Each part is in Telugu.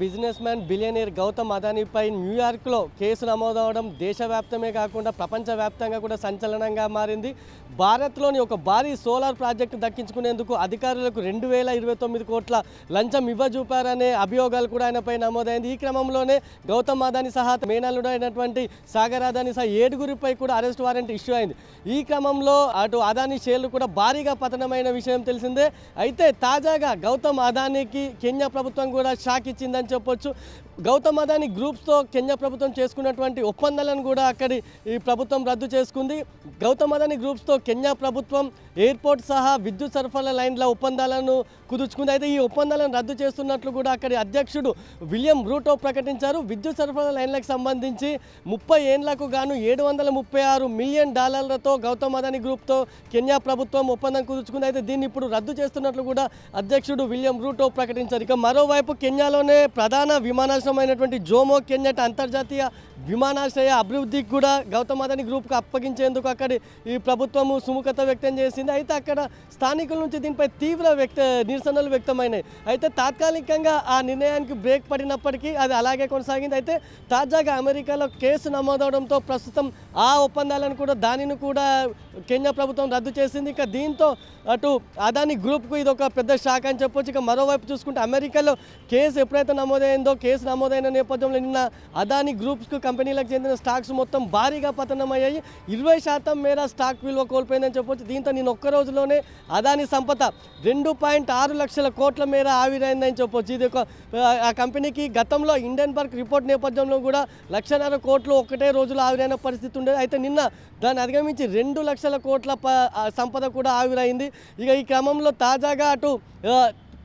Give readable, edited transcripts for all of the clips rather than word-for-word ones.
బిజినెస్ మ్యాన్ బిలియనీర్ గౌతమ్ అదానీపై న్యూయార్క్లో కేసు నమోదవడం దేశవ్యాప్తమే కాకుండా ప్రపంచవ్యాప్తంగా కూడా సంచలనంగా మారింది. భారత్లోని ఒక భారీ సోలార్ ప్రాజెక్టు దక్కించుకునేందుకు అధికారులకు 2029 కోట్ల లంచం ఇవ్వజూపారనే అభియోగాలు కూడా ఆయనపై నమోదైంది. ఈ క్రమంలోనే గౌతమ్ అదానీ సహా మేనల్లుడు అయినటువంటి సాగర్ అదానీ సహా 7గురిపై కూడా అరెస్ట్ వారెంట్ ఇష్యూ అయింది. ఈ క్రమంలో అటు అదానీ షేర్లు కూడా భారీగా పతనమైన విషయం తెలిసిందే. అయితే తాజాగా గౌతమ్ అదానీకి కెన్యా ప్రభుత్వం కూడా షాక్ ఇచ్చింది అని చెప్పొచ్చు. గౌతమ్ అదానీ గ్రూప్స్తో కెన్యా ప్రభుత్వం చేసుకున్నటువంటి ఒప్పందాలను కూడా అక్కడి ఈ ప్రభుత్వం రద్దు చేసుకుంది. గౌతమ్ అదానీ గ్రూప్స్తో కెన్యా ప్రభుత్వం ఎయిర్పోర్ట్ సహా విద్యుత్ సరఫరా లైన్ల ఒప్పందాలను కుదుర్చుకుంది. అయితే ఈ ఒప్పందాలను రద్దు చేస్తున్నట్లు కూడా అక్కడి అధ్యక్షుడు విలియం రూటో ప్రకటించారు. విద్యుత్ సరఫరా లైన్లకు సంబంధించి 30 ఏళ్లకు గాను $736 మిలియన్ గౌతమ్ అదానీ గ్రూప్తో కెన్యా ప్రభుత్వం ఒప్పందం కుదుర్చుకుంది. అయితే దీన్ని ఇప్పుడు రద్దు చేస్తున్నట్లు కూడా అధ్యక్షుడు విలియం రూటో ప్రకటించారు. ఇక మరోవైపు కెన్యాలోనే ప్రధాన విమానాశ్రయమైనటువంటి జోమో కెన్యట్ అంతర్జాతీయ విమానాశ్రయ అభివృద్ధికి కూడా గౌతమ్ అదానీ గ్రూప్కు అప్పగించేందుకు అక్కడి ఈ ప్రభుత్వము సుముఖత వ్యక్తం చేసింది. అయితే అక్కడ స్థానికుల నుంచి దీనిపై తీవ్ర నిరసనలు వ్యక్తమైనాయి. అయితే తాత్కాలికంగా ఆ నిర్ణయానికి బ్రేక్ పడినప్పటికీ అది అలాగే కొనసాగింది. అయితే తాజాగా అమెరికాలో కేసు నమోదవడంతో ప్రస్తుతం ఆ ఒప్పందాలను కూడా దానిని కూడా కెన్యా ప్రభుత్వం రద్దు చేసింది. ఇక దీంతో అటు అదానీ గ్రూప్కు ఇది ఒక పెద్ద షాక్ అని చెప్పొచ్చు. ఇక మరోవైపు చూసుకుంటే అమెరికాలో కేసు ఎప్పుడైతే నమోదైందో కేసు నమోదైన నేపథ్యంలో నిన్న అదానీ గ్రూప్స్కు కంపెనీలకు చెందిన స్టాక్స్ మొత్తం భారీగా పతనమయ్యాయి. 20% మేర స్టాక్ విలువ కోల్పోయిందని చెప్పొచ్చు. దీంతో నేను ఒక్క రోజులోనే అదానీ సంపద 2.6 లక్షల కోట్ల మేర ఆవిరైందని చెప్పొచ్చు. ఇది ఒక ఆ కంపెనీకి గతంలో ఇండియన్బర్గ్ రిపోర్ట్ నేపథ్యంలో కూడా 1.5 కోట్లు ఒకటే రోజులో ఆవిరైన పరిస్థితి ఉండేది. అయితే నిన్న దాన్ని అధిగమించి 2 లక్షల కోట్ల సంపద కూడా ఆవిరైంది. ఇక ఈ క్రమంలో తాజాగా అటు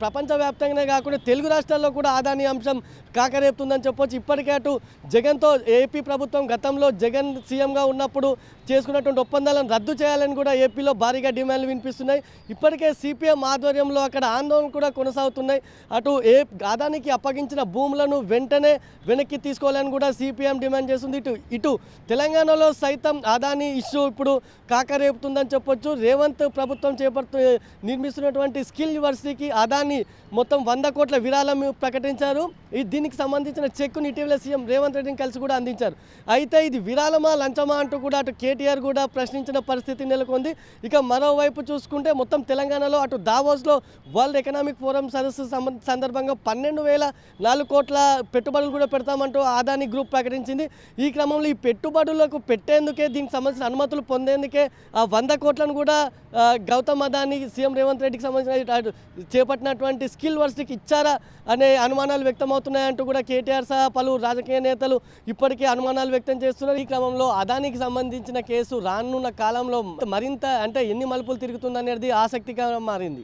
ప్రపంచవ్యాప్తంగానే కాకుండా తెలుగు రాష్ట్రాల్లో కూడా అదానీ అంశం కాకరేపుతుందని చెప్పొచ్చు. ఇప్పటికే అటు జగన్తో ఏపీ ప్రభుత్వం గతంలో జగన్ సీఎంగా ఉన్నప్పుడు చేసుకున్నటువంటి ఒప్పందాలను రద్దు చేయాలని కూడా ఏపీలో భారీగా డిమాండ్లు వినిపిస్తున్నాయి. ఇప్పటికే సిపిఎం ఆధ్వర్యంలో అక్కడ ఆందోళన కూడా కొనసాగుతున్నాయి. అటు అదానికి అప్పగించిన భూములను వెంటనే వెనక్కి తీసుకోవాలని కూడా సిపిఎం డిమాండ్ చేస్తుంది. ఇటు తెలంగాణలో సైతం అదానీ ఇష్యూ ఇప్పుడు కాకరేపుతుందని చెప్పొచ్చు. రేవంత్ ప్రభుత్వం నిర్మిస్తున్నటువంటి స్కిల్ యూనివర్సిటీకి అదానీ మొత్తం 100 కోట్ల విరాళం ప్రకటించారు. దీనికి సంబంధించిన చెక్కును ఇటీవల సీఎం రేవంత్ రెడ్డిని కలిసి కూడా అందించారు. అయితే ఇది విరాళమా లంచమా అంటూ కూడా అటు కేటీఆర్ కూడా ప్రశ్నించిన పరిస్థితి నెలకొంది. ఇక మరోవైపు చూసుకుంటే మొత్తం తెలంగాణలో అటు దావోస్లో వరల్డ్ ఎకనామిక్ ఫోరం సదస్సు సందర్భంగా 12,004 కోట్ల పెట్టుబడులు కూడా పెడతామంటూ అదానీ గ్రూప్ ప్రకటించింది. ఈ క్రమంలో ఈ పెట్టుబడులకు పెట్టేందుకే దీనికి సంబంధించిన అనుమతులు పొందేందుకే ఆ 100 కోట్లను కూడా గౌతమ్ అదానీ సీఎం రేవంత్ రెడ్డికి సంబంధించిన చేపట్టినటువంటి స్కిల్ వర్సిటీకి ఇచ్చారా అనే అనుమానాలు వ్యక్తమవుతున్నాయంటూ కూడా కేటీఆర్ సహా పలువురు రాజకీయ నేతలు ఇప్పటికే అనుమానాలు వ్యక్తం చేస్తున్నారు. ఈ క్రమంలో అదానికి సంబంధించిన కేసు రానున్న కాలంలో మరింత ఎన్ని మలుపులు తిరుగుతుందనేది ఆసక్తిగా మారింది.